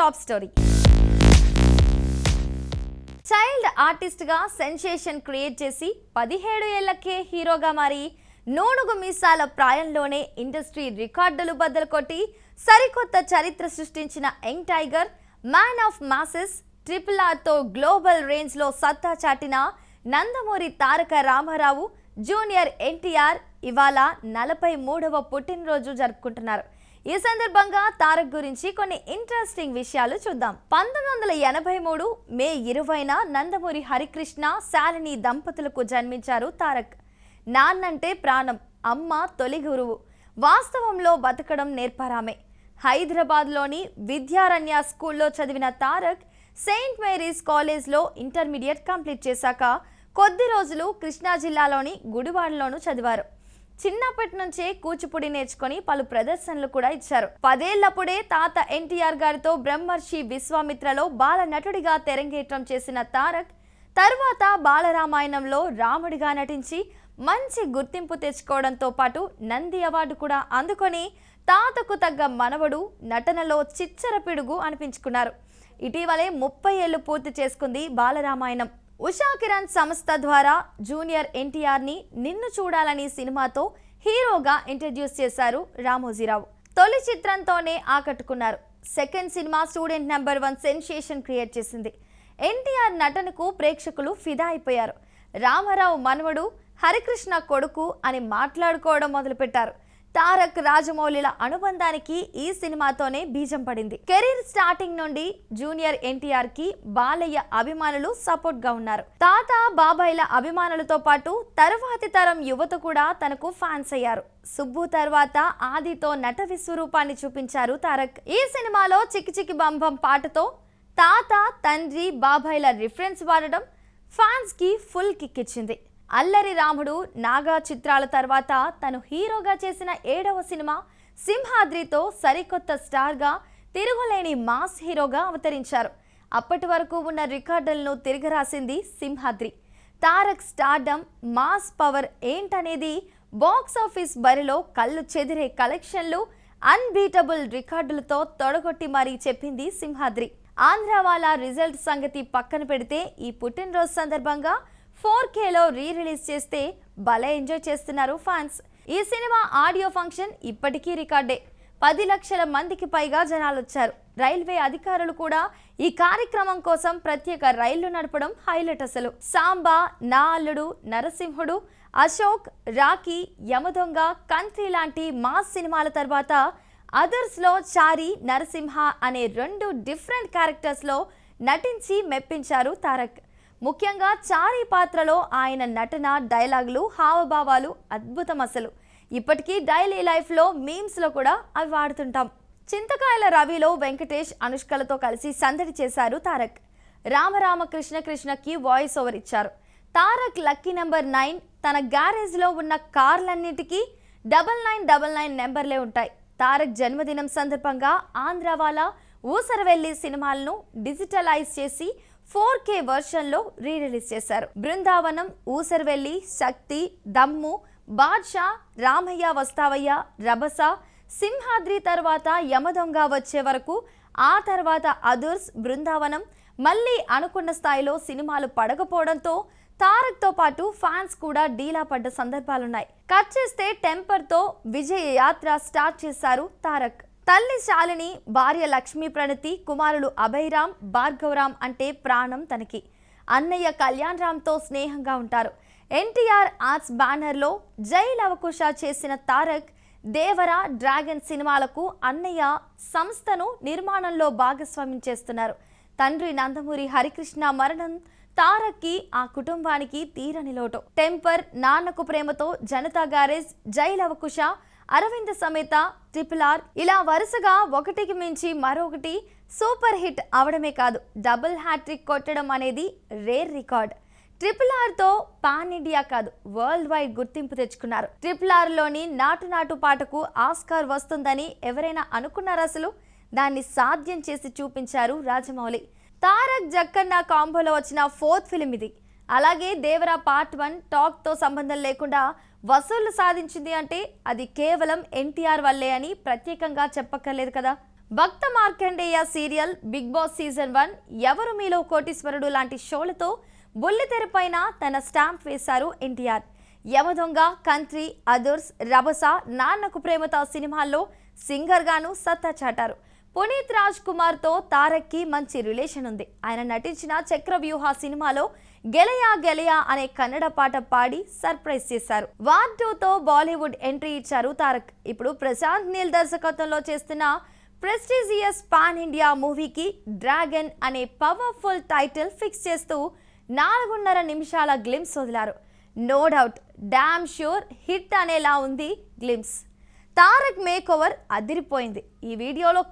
Top story. Child ఆర్టిస్ట్గా sensation create చేసి 17 ఏళ్లకే హీరోగా మారి నూనుగు మీసాల ప్రాయంలోనే ఇండస్ట్రీ రికార్డులు బద్దలు కొట్టి సరికొత్త చరిత్ర సృష్టించిన young tiger, man of masses, RRRతో గ్లోబల్ రేంజ్లో సత్తా చాటిన నందమూరి తారక రామారావు జూనియర్ ఎన్టీఆర్ ఇవాళ 43వ పుట్టినరోజు జరుపుకుంటున్నారు. ఈ సందర్భంగా తారక్ గురించి కొన్ని ఇంట్రెస్టింగ్ విషయాలు చూద్దాం. 1983 మే 20న నందమూరి హరికృష్ణ, శాలిని దంపతులకు జన్మించారు తారక్. నాన్నంటే ప్రాణం, అమ్మ తొలి గురువు. వాస్తవంలో బతకడం నేర్పరామే. హైదరాబాద్లోని విద్యారణ్య స్కూల్లో చదివిన తారక్ సెయింట్ మేరీస్ కాలేజ్లో ఇంటర్మీడియట్ కంప్లీట్ చేశాక కొద్ది రోజులు కృష్ణా జిల్లాలోని గుడివాడలోనూ చదివారు. చిన్నప్పటి నుంచే కూచిపూడి నేర్చుకొని పలు ప్రదర్శనలు కూడా ఇచ్చారు. 10 ఏళ్లప్పుడే తాత ఎన్టీఆర్ గారితో బ్రహ్మర్షి విశ్వామిత్రలో బాల నటుడిగా తెరంగేట్రం చేసిన తారక్ తర్వాత బాలరామాయణంలో రాముడిగా నటించి మంచి గుర్తింపు తెచ్చుకోవడంతో పాటు నంది అవార్డు కూడా అందుకొని తాతకు తగ్గ మనవడు, నటనలో చిచ్చర పిడుగు అనిపించుకున్నారు. ఇటీవలే 30 ఏళ్లు పూర్తి చేసుకుంది బాలరామాయణం. ఉషా కిరణ్ సంస్థ ద్వారా జూనియర్ ఎన్టీఆర్ని నిన్ను చూడాలని సినిమాతో హీరోగా ఇంట్రడ్యూస్ చేశారు రామోజీరావు. తొలి చిత్రంతోనే ఆకట్టుకున్నారు. Second cinema student number 1 sensation create చేసింది. ఎన్టీఆర్ నటనకు ప్రేక్షకులు ఫిదా అయిపోయారు. రామారావు మనవడు, హరికృష్ణ కొడుకు అని మాట్లాడుకోవడం మొదలుపెట్టారు. తారక్, రాజమౌళిల అనుబంధానికి ఈ సినిమాతోనే బీజం పడింది. కెరీర్ స్టార్టింగ్ నుండి జూనియర్ ఎన్టీఆర్ కి బాలయ్య అభిమానులు సపోర్ట్ గా ఉన్నారు. తాత, బాబాయ్ల అభిమానులతో పాటు తరువాతి తరం యువత కూడా తనకు ఫ్యాన్స్ అయ్యారు. సుబ్బు తర్వాత ఆదితో నట విశ్వరూపాన్ని చూపించారు తారక్. ఈ సినిమాలో చికి చికి బంబం పాటతో తాత, తండ్రి, బాబాయ్ల రిఫరెన్స్ వాడడం ఫ్యాన్స్ కి ఫుల్ కిక్ ఇచ్చింది. అల్లరి రాముడు, నాగా చిత్రాల తర్వాత తను హీరోగా చేసిన 7వ సినిమా సింహాద్రితో సరికొత్త స్టార్గా, తిరుగులేని మాస్ హీరోగా అవతరించారు. అప్పటి వరకు ఉన్న రికార్డులను తిరగరాసింది Simhadri. Tarak stardom, mass power ఏంటనేది బాక్స్ ఆఫీస్ బరిలో కళ్ళు చెదిరే కలెక్షన్లు, అన్బీటబుల్ రికార్డులతో తొడగొట్టి మరీ చెప్పింది సింహాద్రి. ఆంధ్రావాలా రిజల్ట్ సంగతి పక్కన పెడితే ఈ పుట్టినరోజు సందర్భంగా 4Kలో రిలీజ్ చేస్తే భలే ఎంజాయ్ చేస్తున్నారు ఫ్యాన్స్. ఈ సినిమా ఆడియో ఫంక్షన్ ఇప్పటికీ రికార్డే. 10 లక్షల మందికి పైగా జనాలు వచ్చారు. రైల్వే అధికారులు కూడా ఈ కార్యక్రమం కోసం ప్రత్యేక రైళ్లు నడపడం హైలైట్. అసలు సాంబా, నా అల్లుడు, నరసింహుడు, అశోక్, రాకీ, యమదొంగ, కంత్రి లాంటి మాస్ సినిమాల తర్వాత అదర్స్లో చారి, నరసింహ అనే 2 డిఫరెంట్ క్యారెక్టర్స్లో నటించి మెప్పించారు తారక్. ముఖ్యంగా చారీ పాత్రలో ఆయన నటన, డైలాగులు, హావభావాలు అద్భుతం. అసలు ఇప్పటికీ డైలీ లైఫ్లో మీమ్స్లో కూడా అవి వాడుతుంటాం. చింతకాయల రవిలో వెంకటేష్, అనుష్కలతో కలిసి సందడి చేశారు తారక్. రామరామ కృష్ణ కృష్ణకి వాయిస్ ఓవర్ ఇచ్చారు. తారక్ లక్కీ నెంబర్ 9 తన గ్యారేజ్లో ఉన్న కార్లన్నిటికీ 9999 నెంబర్లే ఉంటాయి. తారక్ జన్మదినం సందర్భంగా ఆంధ్రావాలా, ఊసరవెల్లి సినిమాలను డిజిటలైజ్ చేసి 4K వర్షన్లో రిలీజ్ చేశారు. బృందావనం, ఊసరవెల్లి, శక్తి, దమ్ము, బాద్షా, రామయ్య వస్తావయ్య, రభస, సింహాద్రి తర్వాత యమదొంగ వచ్చే వరకు, ఆ తర్వాత అదుర్స్, బృందావనం మళ్ళీ అనుకున్న స్థాయిలో సినిమాలు పడకపోవడంతో తారక్తో పాటు ఫ్యాన్స్ కూడా డీలా పడ్డ సందర్భాలున్నాయి. కట్ చేస్తే టెంపర్తో విజయ యాత్ర స్టార్ట్ చేశారు తారక్. తల్లి శాలిని, భార్య లక్ష్మీ ప్రణతి, కుమారులు అభయరామ్, భార్గవరామ్ అంటే ప్రాణం తనకి. అన్నయ్య కళ్యాణ్ రామ్తో స్నేహంగా ఉంటారు. ఎన్టీఆర్ ఆర్ట్స్ బ్యానర్లో జై లవకుశ చేసిన తారక్ దేవర, డ్రాగన్ సినిమాలకు అన్నయ్య సంస్థను నిర్మాణంలో భాగస్వామ్యం చేస్తున్నారు. తండ్రి నందమూరి హరికృష్ణ మరణం తారక్కి, ఆ కుటుంబానికి తీరని లోటు. టెంపర్, నాన్నకు ప్రేమతో, జనతా గ్యారేజ్, జై లవకుశ, అరవింద సమేత, RRR ఇలా వరుసగా ఒకటికి మించి మరొకటి సూపర్ హిట్ అవడమే కాదు, డబుల్ హ్యాట్రిక్ కొట్టడం అనేది రేర్ రికార్డ్. RRRతో పాన్ ఇండియా కాదు, వరల్డ్ వైడ్ గుర్తింపు తెచ్చుకున్నారు. RRRలోని నాటు నాటు పాటకు ఆస్కార్ వస్తుందని ఎవరైనా అనుకున్నారా? అసలు దాన్ని సాధ్యం చేసి చూపించారు రాజమౌళి. తారక్ జక్కన్న కాంబోలో వచ్చిన 4th ఫిలిం ఇది. అలాగే దేవరా పార్ట్ 1 టాక్తో సంబంధం లేకుండా వసూళ్లు సాధించింది అంటే అది కేవలం ఎన్టీఆర్ వల్లే అని ప్రత్యేకంగా చెప్పక్కర్లేదు కదా. Bhakta Markandeya serial, Bigg Boss season 1, ఎవరు మీలో కోటీశ్వరుడు లాంటి షోలతో బుల్లితెరపైన తన స్టాంప్ వేశారు ఎన్టీఆర్. యమదొంగ, కంత్రి, అదుర్స్, రభస, నాన్నకు ప్రేమతో సినిమాల్లో సింగర్ గాను సత్తా చాటారు. పునీత్ రాజ్ కుమార్ తో తారక్కి మంచి రిలేషన్ ఉంది. ఆయన నటించిన చక్రవ్యూహ సినిమాలో గెలయా గెలయా అనే కన్నడ పాట పాడి సర్ప్రైజ్ చేశారు. వార్ 2తో బాలీవుడ్ ఎంట్రీ ఇచ్చారు తారక్. ఇప్పుడు ప్రశాంత్ నీల్ దర్శకత్వంలో చేస్తున్న ప్రెస్టీజియస్ పాన్ ఇండియా మూవీకి డ్రాగన్ అనే పవర్ఫుల్ టైటిల్ ఫిక్స్ చేస్తూ 4.5 నిమిషాల గ్లిమ్స్ వదిలారు. No doubt, damn sure hit అనేలా ఉంది గ్లిమ్స్. తారక్ మేక్ ఓవర్ అదిరిపోయింది. ఈ వీడియోలో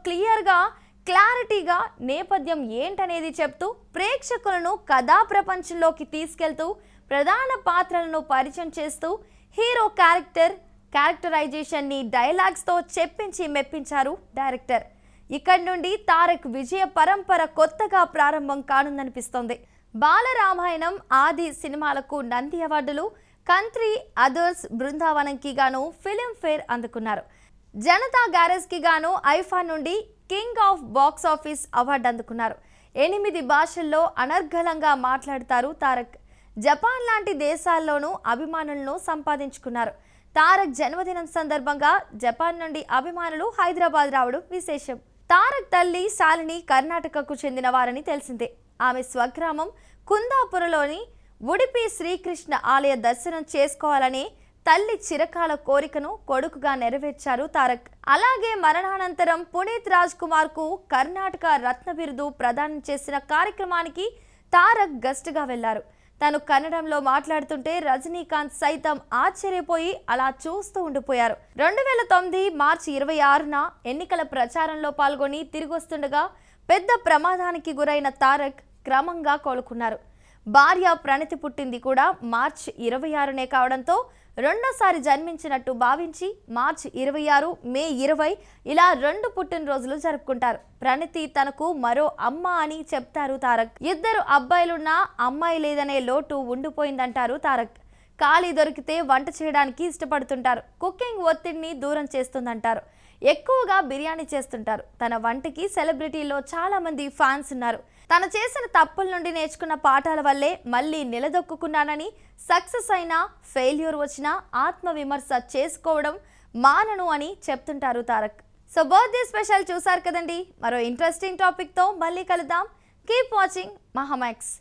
క్లారిటీగా నేపథ్యం ఏంటనేది చెప్తూ ప్రేక్షకులను కథా ప్రపంచంలోకి తీసుకెళ్తూ ప్రధాన పాత్రలను పరిచయం చేస్తూ హీరో క్యారెక్టరైజేషన్ ని డైలాగ్స్ తో చెప్పించి మెప్పించారు డైరెక్టర్. ఇక్కడి నుండి తారక్ విజయ పరంపర కొత్తగా ప్రారంభం కానుందనిపిస్తోంది. బాలరామాయణం, ఆది సినిమాలకు నంది అవార్డులు, కంత్రి, అదర్స్, బృందావనంకి గాను ఫిలింఫేర్ అందుకున్నారు. జనతా గ్యారేజ్ కి గాను ఐఫా నుండి king of box office award అందుకున్నారు. 8 భాషల్లో అనర్గళంగా మాట్లాడతారు తారక్. జపాన్ లాంటి దేశాల్లోనూ అభిమానులను సంపాదించుకున్నారు. తారక్ జన్మదినం సందర్భంగా జపాన్ నుండి అభిమానులు హైదరాబాద్ రావడం విశేషం. తారక్ తల్లి శాలిని కర్ణాటకకు చెందిన వారని తెలిసిందే. ఆమె స్వగ్రామం కుందాపురలోని ఉడిపి శ్రీకృష్ణ ఆలయ దర్శనం చేసుకోవాలనే తల్లి చిరకాల కోరికను కొడుకుగా నెరవేర్చారు తారక్. అలాగే మరణానంతరం పునీత్ రాజ్ కుమార్ కు కర్ణాటక రత్న బిరుదు ప్రదానం చేసిన కార్యక్రమానికి తారక్ గెస్ట్ గా వెళ్లారు. తను కన్నడంలో మాట్లాడుతుంటే రజనీకాంత్ సైతం ఆశ్చర్యపోయి అలా చూస్తూ ఉండిపోయారు. 2009 మార్చి 26న ఎన్నికల ప్రచారంలో పాల్గొని తిరిగొస్తుండగా పెద్ద ప్రమాదానికి గురైన తారక్ క్రమంగా కోలుకున్నారు. భార్య ప్రణతి పుట్టింది కూడా మార్చి 26నే కావడంతో రెండోసారి జన్మించినట్టు భావించి మార్చి 26, మే 20 ఇలా 2 పుట్టినరోజులు జరుపుకుంటారు. ప్రణతి తనకు మరో అమ్మ అని చెప్తారు తారక్. 2 అబ్బాయిలున్నా అమ్మాయి లేదనే లోటు ఉండిపోయిందంటారు తారక్. ఖాళీ దొరికితే వంట చేయడానికి ఇష్టపడుతుంటారు. కుకింగ్ ఒత్తిడిని దూరం చేస్తుందంటారు. ఎక్కువగా బిర్యానీ చేస్తుంటారు. తన వంటకి సెలబ్రిటీలో చాలా మంది ఫ్యాన్స్ ఉన్నారు. తను చేసిన తప్పుల నుండి నేర్చుకున్న పాఠాల వల్లే మళ్ళీ నిలదొక్కున్నానని, సక్సెస్ అయినా ఫెయిల్యూర్ వచ్చినా ఆత్మవిమర్శ చేసుకోవడం మానను అని చెప్తుంటారు తారక్. సో బర్త్డే స్పెషల్ చూసారు కదండి. మరో ఇంట్రెస్టింగ్ టాపిక్తో మళ్ళీ కలుద్దాం. Keep watching Mahaa Max.